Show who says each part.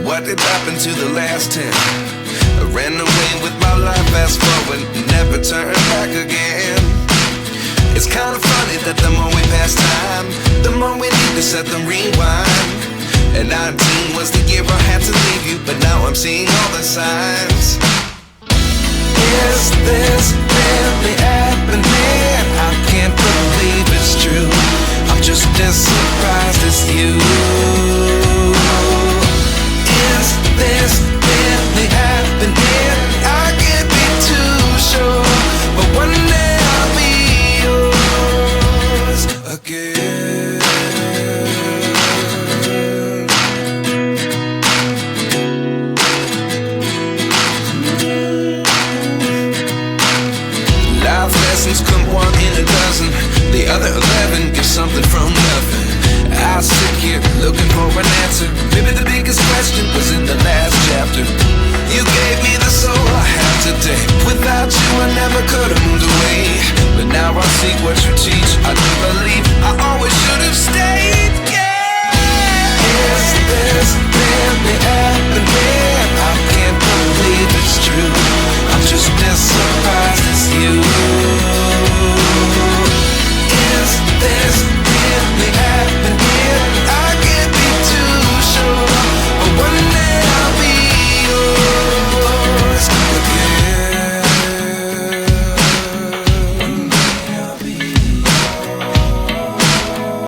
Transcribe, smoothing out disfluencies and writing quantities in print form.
Speaker 1: what did happen to the last 10? I ran away with my life, fast forward, never turn back again. It's kind of funny that the more we pass time, the more we need to set them rewind. And 19 was the year I had to leave you, but now I'm seeing all the signs. Is this really happening? I can't believe it's true. I'm just as surprised as you. Is this really happening? I can't be too sure, but one day I'll be yours again. Life lessons come one in a dozen. The other 11 give something from nothing. I sit here looking for an answer. Maybe the biggest question was in the last chapter. You gave me the soul I have today. Without you I never could have moved away. But now I see what you teach. I do believe I